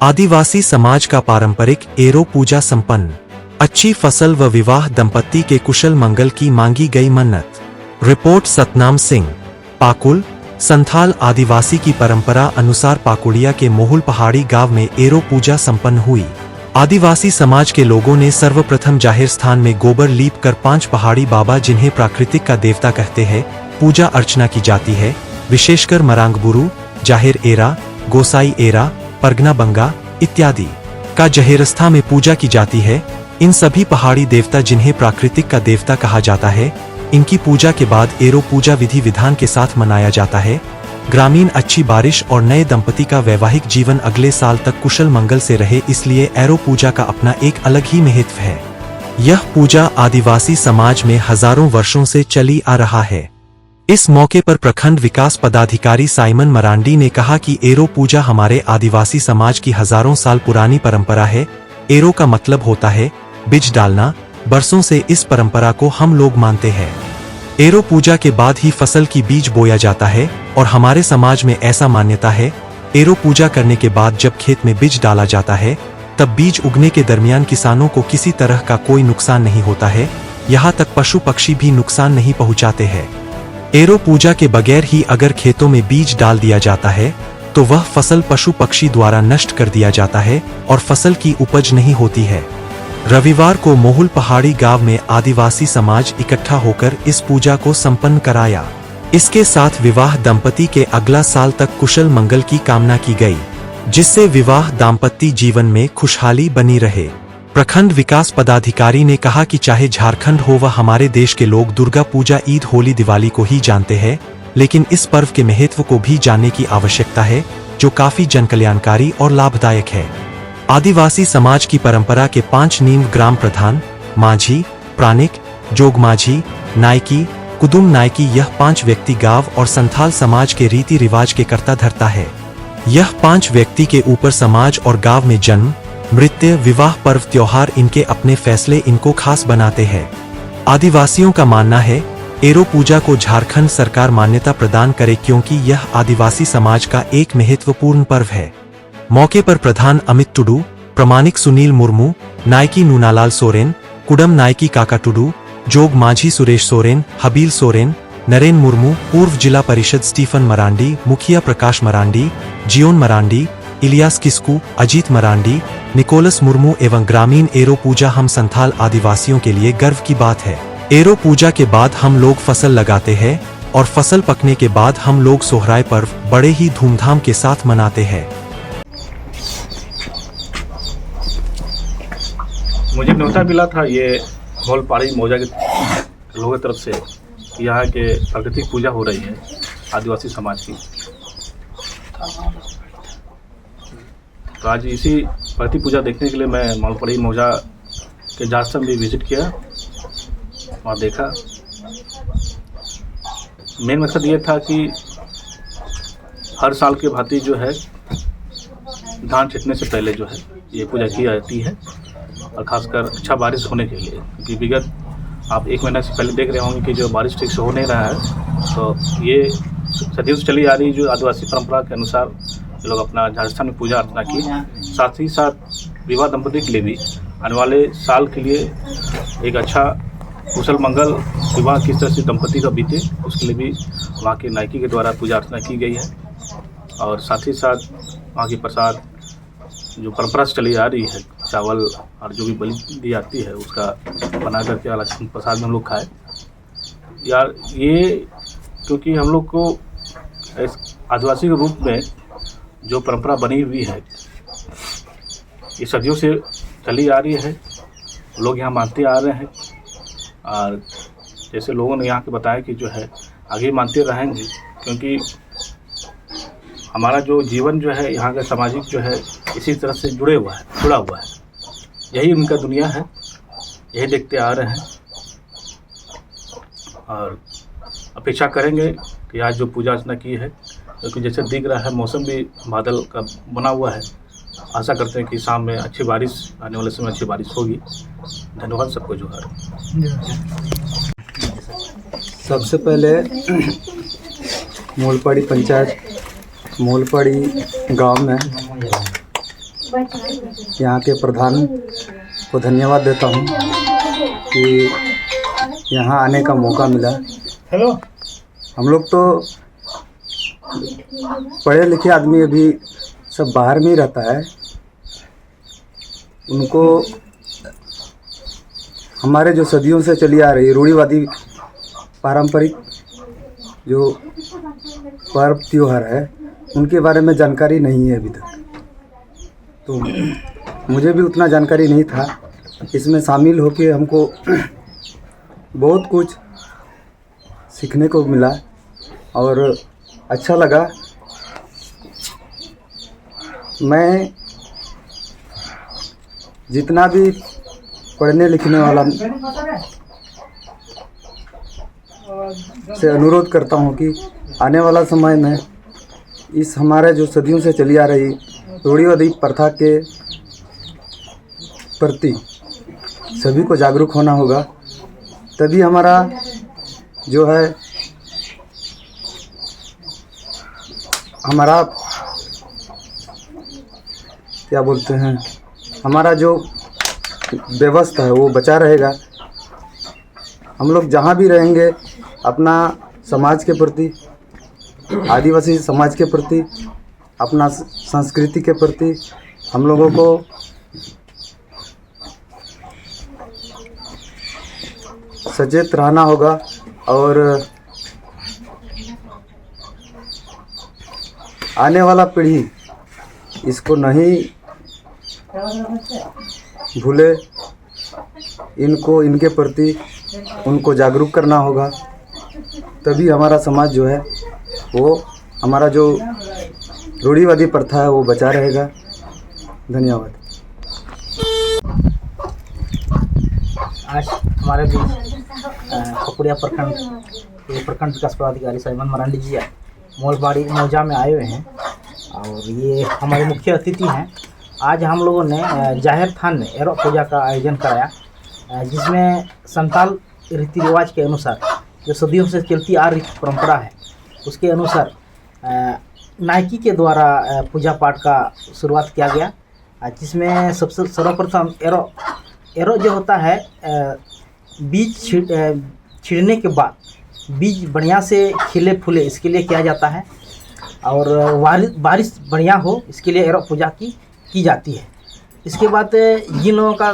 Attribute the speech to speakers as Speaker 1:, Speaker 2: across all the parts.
Speaker 1: आदिवासी समाज का पारंपरिक एरो पूजा संपन्न। अच्छी फसल व विवाह दंपत्ति के कुशल मंगल की मांगी गई मन्नत। रिपोर्ट सतनाम सिंह, पाकुल। संथाल आदिवासी की परंपरा अनुसार पाकुड़िया के मोहुल पहाड़ी गांव में एरो पूजा संपन्न हुई। आदिवासी समाज के लोगों ने सर्वप्रथम जाहिर स्थान में गोबर लीप कर 5 पहाड़ी बाबा, जिन्हें प्राकृतिक का देवता कहते हैं, पूजा अर्चना की जाती है। विशेषकर मरांगबुरु, जाहिर एरा, गोसाई एरा, परगना बंगा इत्यादि का जहेरस्था में पूजा की जाती है। इन सभी पहाड़ी देवता, जिन्हें प्राकृतिक का देवता कहा जाता है, इनकी पूजा के बाद एरो पूजा विधि विधान के साथ मनाया जाता है। ग्रामीण अच्छी बारिश और नए दंपति का वैवाहिक जीवन अगले साल तक कुशल मंगल से रहे, इसलिए एरो पूजा का अपना एक अलग ही महत्व है। यह पूजा आदिवासी समाज में हजारों वर्षों से चली आ रहा है। इस मौके पर प्रखंड विकास पदाधिकारी साइमन मरांडी ने कहा कि एरो पूजा हमारे आदिवासी समाज की हजारों साल पुरानी परंपरा है। एरो का मतलब होता है बीज डालना। बरसों से इस परंपरा को हम लोग मानते हैं। एरो पूजा के बाद ही फसल की बीज बोया जाता है और हमारे समाज में ऐसा मान्यता है, एरो पूजा करने के बाद जब खेत में बीज डाला जाता है, तब बीज उगने के दरमियान किसानों को किसी तरह का कोई नुकसान नहीं होता है। यहाँ तक पशु पक्षी भी नुकसान नहीं पहुँचाते हैं। एरो पूजा के बगैर ही अगर खेतों में बीज डाल दिया जाता है तो वह फसल पशु पक्षी द्वारा नष्ट कर दिया जाता है और फसल की उपज नहीं होती है। रविवार को मोहुल पहाड़ी गांव में आदिवासी समाज इकट्ठा होकर इस पूजा को संपन्न कराया। इसके साथ विवाह दंपति के अगला साल तक कुशल मंगल की कामना की गई, जिससे विवाह दाम्पत्य जीवन में खुशहाली बनी रहे। प्रखंड विकास पदाधिकारी ने कहा कि चाहे झारखंड हो व हमारे देश के लोग दुर्गा पूजा, ईद, होली, दिवाली को ही जानते हैं, लेकिन इस पर्व के महत्व को भी जानने की आवश्यकता है, जो काफी जनकल्याणकारी और लाभदायक है। आदिवासी समाज की परंपरा के 5 नींव ग्राम प्रधान, माझी, प्राणिक, जोग माझी, नायकी, कुदुम नायकी, यह 5 व्यक्ति गांव और संथाल समाज के रीति रिवाज के कर्ता धर्ता है। यह 5 व्यक्ति के ऊपर समाज और गांव में जन्म, मृत्यु, विवाह, पर्व, त्योहार, इनके अपने फैसले इनको खास बनाते हैं। आदिवासियों का मानना है एरो पूजा को झारखंड सरकार मान्यता प्रदान करे, क्योंकि यह आदिवासी समाज का एक महत्वपूर्ण पर्व है। मौके पर प्रधान अमित टुडू, प्रमाणिक सुनील मुर्मू, नायकी नूनालाल सोरेन, कुडम नायकी काका टुडू, जोग माझी सुरेश सोरेन, हबील सोरेन, नरेन मुर्मू, पूर्व जिला परिषद स्टीफन मरांडी, मुखिया प्रकाश मरांडी, जियोन मरांडी, इलियास किस्कू, अजीत मरांडी, निकोलस मुर्मू एवं ग्रामीण एरो पूजा हम संथाल आदिवासियों के लिए गर्व की बात है। एरो पूजा के बाद हम लोग फसल लगाते हैं और फसल पकने के बाद हम लोग सोहराय पर्व बड़े ही धूमधाम के साथ मनाते हैं।
Speaker 2: मुझे न्योता मिला था ये मोहुल पहाड़ी मौजा के लोगों की तरफ से, यहाँ के प्राकृतिक पूजा हो रही है आदिवासी समाज की। तो आज इसी प्राकृतिक पूजा देखने के लिए मैं मोहुल पहाड़ी मौजा के जास्थल भी विजिट किया, वहाँ देखा। मेन मकसद ये था कि हर साल के भांति जो है धान छिटने से पहले जो है ये पूजा की जाती है, और खासकर अच्छा बारिश होने के लिए, क्योंकि विगत आप 1 महीना से पहले देख रहे होंगे कि जो बारिश ठीक से हो नहीं रहा है। तो ये सदियों से चली आ रही जो आदिवासी परंपरा के अनुसार लोग अपना झारखंड में पूजा अर्चना की, साथ ही साथ विवाह दंपति के लिए भी आने वाले साल के लिए एक अच्छा कुशल मंगल विवाह किस तरह से दंपति का बीते, उसके लिए भी वहाँ के नायकी के द्वारा पूजा अर्चना की गई है। और साथ ही साथ वहाँ की प्रसाद जो परंपरा से चली आ रही है, चावल और जो भी बलि दी जाती है उसका बना करके अलग प्रसाद में हम लोग खाए। यार ये क्योंकि हम लोग को आदिवासी के रूप में जो परंपरा बनी हुई है ये सदियों से चली आ रही है, लोग यहाँ मानते आ रहे हैं। और जैसे लोगों ने यहाँ के बताया कि जो है आगे मानते रहेंगे, क्योंकि हमारा जो जीवन जो है यहाँ का सामाजिक जो है इसी तरह से जुड़ा हुआ है। यही उनका दुनिया है, यही देखते आ रहे हैं और अपेक्षा करेंगे कि आज जो पूजा अर्चना की है, क्योंकि जैसे दिख रहा है मौसम भी बादल का बना हुआ है, आशा करते हैं कि शाम में अच्छी बारिश, आने वाले समय अच्छी बारिश होगी। धन्यवाद सबको जोहार।
Speaker 3: सबसे पहले मोहुल पहाड़ी पंचायत मोहुल पहाड़ी गांव में यहाँ के प्रधान को धन्यवाद देता हूँ कि यहाँ आने का मौका मिला। हम लोग तो पढ़े लिखे आदमी अभी सब बाहर में ही रहता है। उनको हमारे जो सदियों से चली आ रही रूढ़िवादी पारंपरिक जो पर्व त्योहार है उनके बारे में जानकारी नहीं है अभी तक। तो मुझे भी उतना जानकारी नहीं था। इसमें शामिल होके हमको बहुत कुछ सीखने को मिला और अच्छा लगा। मैं जितना भी पढ़ने लिखने वाला से अनुरोध करता हूँ कि आने वाला समय में इस हमारे जो सदियों से चली आ रही रूढ़िवादी प्रथा के प्रति सभी को जागरूक होना होगा। तभी हमारा जो है हमारा क्या बोलते हैं हमारा जो व्यवस्था है वो बचा रहेगा। हम लोग जहाँ भी रहेंगे अपना समाज के प्रति, आदिवासी समाज के प्रति, अपना संस्कृति के प्रति हम लोगों को सचेत रहना होगा और आने वाला पीढ़ी इसको नहीं भूले। इनको इनके प्रति उनको जागरूक करना होगा। तभी हमारा समाज जो है वो हमारा जो रूढ़िवादी प्रथा है वो बचा रहेगा। धन्यवाद।
Speaker 4: आज हमारे बीच खपुड़िया प्रखंड विकास पदाधिकारी साइमन मरांडी जी मोलबाड़ी मौजा में आए हुए हैं और ये हमारे मुख्य अतिथि हैं। आज हम लोगों ने जाहिर थान में एरो पूजा का आयोजन कराया, जिसमें संताल रीति रिवाज के अनुसार जो सदियों से चलती आ रही परंपरा है उसके अनुसार नायकी के द्वारा पूजा पाठ का शुरुआत किया गया, जिसमें सबसे सर्वप्रथम एरो जो होता है बीज छिड़ने के बाद बीज बढ़िया से खिले फूले इसके लिए किया जाता है और बारिश बढ़िया हो इसके लिए एरो पूजा की जाती है। इसके बाद जिन लोगों का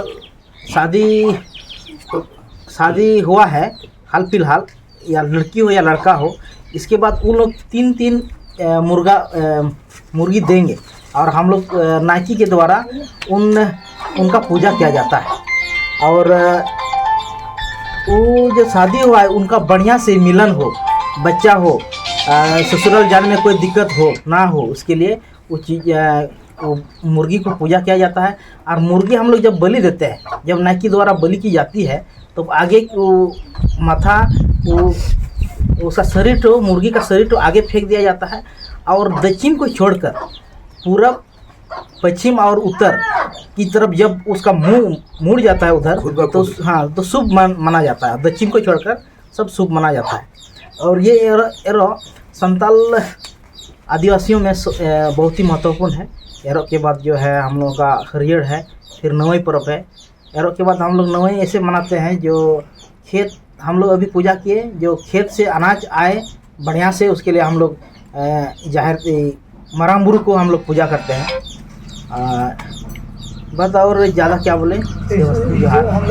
Speaker 4: शादी हुआ है हाल फिलहाल, या लड़की हो या लड़का हो, इसके बाद उन लोग तीन मुर्गी देंगे और हम लोग नायकी के द्वारा उनका पूजा किया जाता है। और वो जो शादी हुआ है उनका बढ़िया से मिलन हो, बच्चा हो, ससुराल जाने में कोई दिक्कत हो ना हो, उसके लिए वो चीज़ वो मुर्गी को पूजा किया जाता है। और मुर्गी हम लोग जब बलि देते हैं, जब नायकी द्वारा बलि की जाती है तो आगे वो माथा उसका शरीर तो मुर्गी का शरीर तो आगे फेंक दिया जाता है और दक्षिण को छोड़कर पूरब, पश्चिम और उत्तर की तरफ जब उसका मुंह मुड़ जाता है उधर तो तो शुभ माना जाता है। दक्षिण को छोड़कर सब शुभ माना जाता है। और ये एरो संताल आदिवासियों में बहुत ही महत्वपूर्ण है। एरो के बाद जो है हम लोगों का हरियर है, फिर नवई पर्व है। एरो के बाद हम लोग नवई ऐसे मनाते हैं जो खेत हम लोग अभी पूजा किए, जो खेत से अनाज आए बढ़िया से, उसके लिए हम लोग जाहिर मरांबुरु को हम लोग पूजा करते हैं। बस और ज़्यादा क्या बोले।